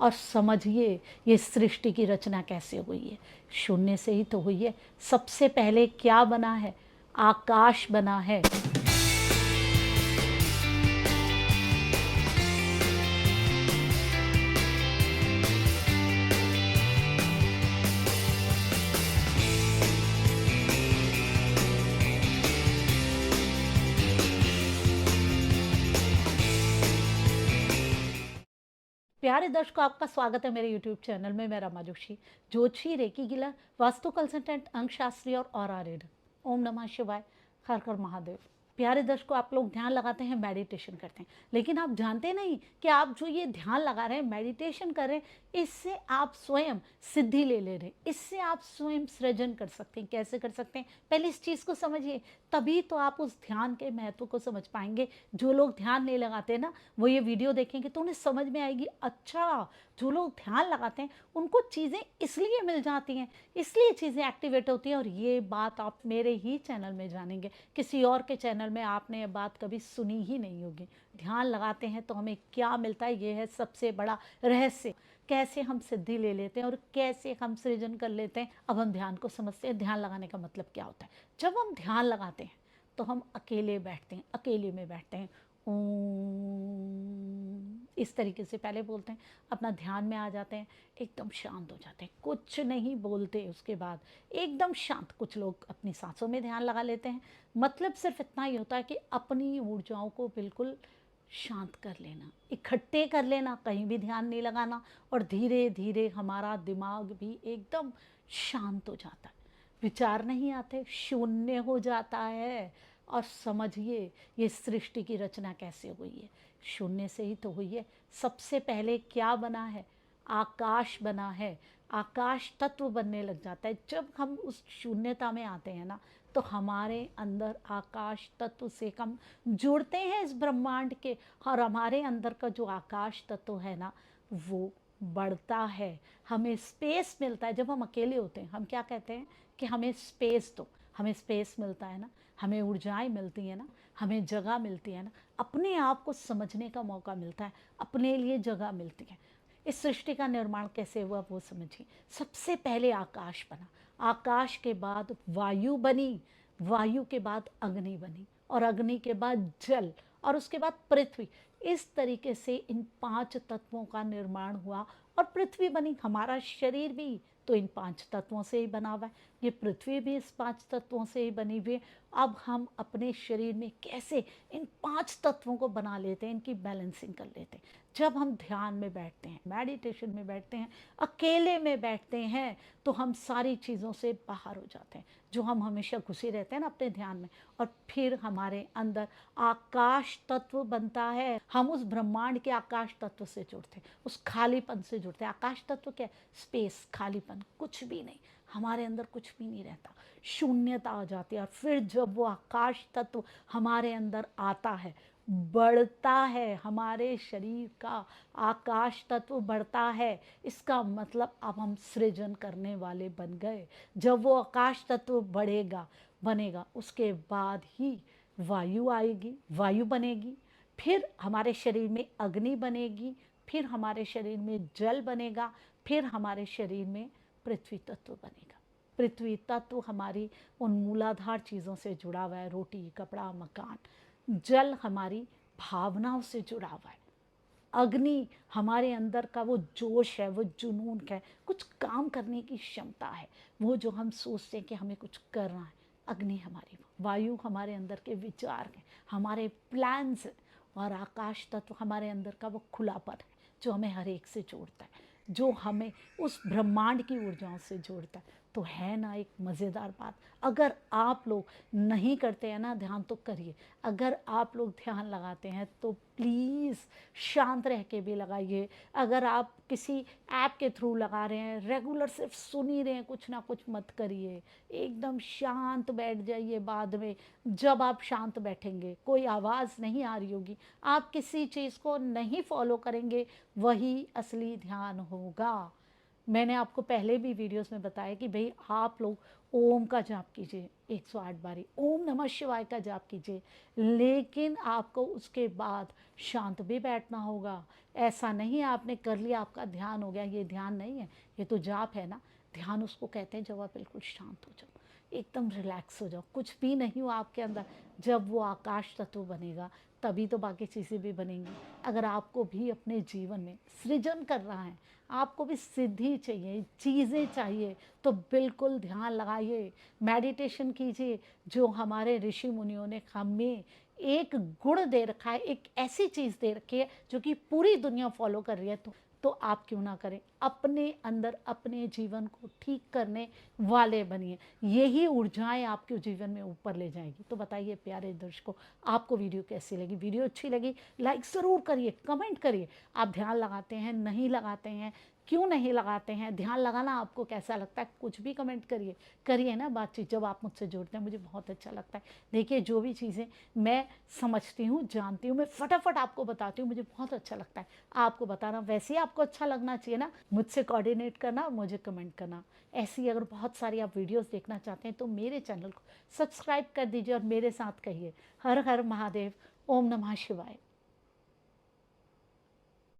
और समझिए ये सृष्टि की रचना कैसे हुई है। शून्य से ही तो हुई है। सबसे पहले क्या बना है? आकाश बना है। प्यारे दर्शकों, आपका स्वागत है मेरे यूट्यूब चैनल में। मैं रमा जोशी, ज्योतिषी, रेकी गिलर, वास्तु कंसल्टेंट, अंक शास्त्री और ऑरा रीडर। ओम नमः शिवाय, हर हर महादेव। प्यारे दर्शकों, आप लोग ध्यान लगाते हैं, मेडिटेशन करते हैं, लेकिन आप जानते नहीं कि आप जो ये ध्यान लगा रहे हैं, मेडिटेशन कर रहे हैं, इससे आप स्वयं सिद्धि ले रहे हैं। इससे आप स्वयं सृजन कर सकते हैं। कैसे कर सकते हैं? पहले इस चीज़ को समझिए, तभी तो आप उस ध्यान के महत्व को समझ पाएंगे। जो लोग ध्यान नहीं लगाते ना, वो ये वीडियो देखेंगे तो उन्हें समझ में आएगी, अच्छा जो लोग ध्यान लगाते हैं उनको चीज़ें इसलिए मिल जाती हैं, इसलिए चीज़ें एक्टिवेट होती हैं। और ये बात आप मेरे ही चैनल में जानेंगे, किसी और के चैनल में आपने ये बात कभी सुनी ही नहीं होगी। ध्यान लगाते हैं तो हमें क्या मिलता है, ये है सबसे बड़ा रहस्य। कैसे हम सिद्धि ले लेते हैं और कैसे हम सृजन कर लेते हैं। अब हम ध्यान को समझते हैं। ध्यान लगाने का मतलब क्या होता है? जब हम ध्यान लगाते हैं तो हम अकेले बैठते हैं, अकेले में बैठते हैं। इस तरीके से पहले बोलते हैं, अपना ध्यान में आ जाते हैं, एकदम शांत हो जाते हैं, कुछ नहीं बोलते। उसके बाद एकदम शांत। कुछ लोग अपनी सांसों में ध्यान लगा लेते हैं। मतलब सिर्फ इतना ही होता है कि अपनी ऊर्जाओं को बिल्कुल शांत कर लेना, इकट्ठे कर लेना, कहीं भी ध्यान नहीं लगाना। और धीरे धीरे हमारा दिमाग भी एकदम शांत हो जाता है, विचार नहीं आते, शून्य हो जाता है। और समझिए ये सृष्टि की रचना कैसे हुई है। शून्य से ही तो हुई है। सबसे पहले क्या बना है? आकाश बना है। आकाश तत्व बनने लग जाता है जब हम उस शून्यता में आते हैं ना, तो हमारे अंदर आकाश तत्व से हम जुड़ते हैं इस ब्रह्मांड के। और हमारे अंदर का जो आकाश तत्व है ना, वो बढ़ता है, हमें स्पेस मिलता है। जब हम अकेले होते हैं, हम क्या कहते हैं कि हमें स्पेस दो। हमें स्पेस मिलता है ना, हमें ऊर्जाएं मिलती हैं ना, हमें जगह मिलती है ना, अपने आप को समझने का मौका मिलता है, अपने लिए जगह मिलती है। इस सृष्टि का निर्माण कैसे हुआ वो समझिए। सबसे पहले आकाश बना, आकाश के बाद वायु बनी, वायु के बाद अग्नि बनी, और अग्नि के बाद जल, और उसके बाद पृथ्वी। इस तरीके से इन 5 तत्वों का निर्माण हुआ और पृथ्वी बनी। हमारा शरीर भी तो इन 5 तत्वों से ही बना हुआ है, ये पृथ्वी भी इस 5 तत्वों से ही बनी हुई है। अब हम अपने शरीर में कैसे इन 5 तत्वों को बना लेते हैं, इनकी बैलेंसिंग कर लेते हैं। जब हम ध्यान में बैठते हैं, मेडिटेशन में बैठते हैं, अकेले में बैठते हैं, तो हम सारी चीज़ों से बाहर हो जाते हैं, जो हम हमेशा घुसे रहते हैं ना अपने ध्यान में। और फिर हमारे अंदर आकाश तत्व बनता है। हम उस ब्रह्मांड के आकाश तत्व से जुड़ते हैं, उस खालीपन से जुड़ते हैं। आकाश तत्व क्या? स्पेस, खालीपन, कुछ भी नहीं, हमारे अंदर कुछ भी नहीं रहता, शून्यता आ जाती है। और फिर जब वो आकाश तत्व हमारे अंदर आता है, बढ़ता है, हमारे शरीर का आकाश तत्व बढ़ता है, इसका मतलब अब हम सृजन करने वाले बन गए। जब वो आकाश तत्व बढ़ेगा, बनेगा, उसके बाद ही वायु आएगी, वायु बनेगी, फिर हमारे शरीर में अग्नि बनेगी, फिर हमारे शरीर में जल बनेगा, फिर हमारे शरीर में पृथ्वी तत्व बनेगा। पृथ्वी तत्व हमारी उन मूलाधार चीज़ों से जुड़ा हुआ है, रोटी, कपड़ा, मकान। जल हमारी भावनाओं से जुड़ा हुआ है। अग्नि हमारे अंदर का वो जोश है, वो जुनून है, कुछ काम करने की क्षमता है, वो जो हम सोचते हैं कि हमें कुछ करना है, अग्नि हमारी। वायु हमारे अंदर के विचार हैं, हमारे प्लान्स हैं। और आकाश तत्व हमारे अंदर का वो खुलापन है, जो हमें हर एक से जोड़ता है, जो हमें उस ब्रह्मांड की ऊर्जाओं से जोड़ता है। तो है ना एक मज़ेदार बात। अगर आप लोग नहीं करते हैं ना ध्यान, तो करिए। अगर आप लोग ध्यान लगाते हैं तो प्लीज़ शांत रह के भी लगाइए। अगर आप किसी ऐप के थ्रू लगा रहे हैं, रेगुलर सिर्फ सुन ही रहे हैं, कुछ ना कुछ मत करिए। एकदम शांत बैठ जाइए। बाद में जब आप शांत बैठेंगे, कोई आवाज़ नहीं आ रही होगी, आप किसी चीज़ को नहीं फॉलो करेंगे, वही असली ध्यान होगा। मैंने आपको पहले भी वीडियोस में बताया कि भाई आप लोग ओम का जाप कीजिए 108 बारी, ओम नमः शिवाय का जाप कीजिए, लेकिन आपको उसके बाद शांत भी बैठना होगा। ऐसा नहीं आपने कर लिया आपका ध्यान हो गया, ये ध्यान नहीं है, ये तो जाप है ना। ध्यान उसको कहते हैं जब आप बिल्कुल शांत हो जाओ, एकदम रिलैक्स हो जाओ, कुछ भी नहीं हो आपके अंदर। जब वो आकाश तत्व बनेगा तभी तो बाकी चीज़ें भी बनेंगी। अगर आपको भी अपने जीवन में सृजन करना है, आपको भी सिद्धि चाहिए, चीज़ें चाहिए, तो बिल्कुल ध्यान लगाइए, मेडिटेशन कीजिए। जो हमारे ऋषि मुनियों ने हमें एक गुण दे रखा है, एक ऐसी चीज़ दे रखी है जो कि पूरी दुनिया फॉलो कर रही है, तो आप क्यों ना करें। अपने अंदर अपने जीवन को ठीक करने वाले बनिए, यही ऊर्जाएं आपके जीवन में ऊपर ले जाएगी। तो बताइए प्यारे दर्शकों, आपको वीडियो कैसी लगी? वीडियो अच्छी लगी लाइक ज़रूर करिए, कमेंट करिए। आप ध्यान लगाते हैं, नहीं लगाते हैं, क्यों नहीं लगाते हैं, ध्यान लगाना आपको कैसा लगता है, कुछ भी कमेंट करिए। करिए ना बातचीत, जब आप मुझसे जुड़ते हैं मुझे बहुत अच्छा लगता है। देखिए जो भी चीज़ें मैं समझती हूँ, जानती हूँ, मैं फटाफट आपको बताती हूँ, मुझे बहुत अच्छा लगता है आपको बताना। वैसे ही आपको अच्छा लगना चाहिए ना, मुझसे कोऑर्डिनेट करना और मुझे कमेंट करना। ऐसी अगर बहुत सारी आप वीडियोस देखना चाहते हैं तो मेरे चैनल को सब्सक्राइब कर दीजिए और मेरे साथ कहिए हर हर महादेव, ओम नमः शिवाय।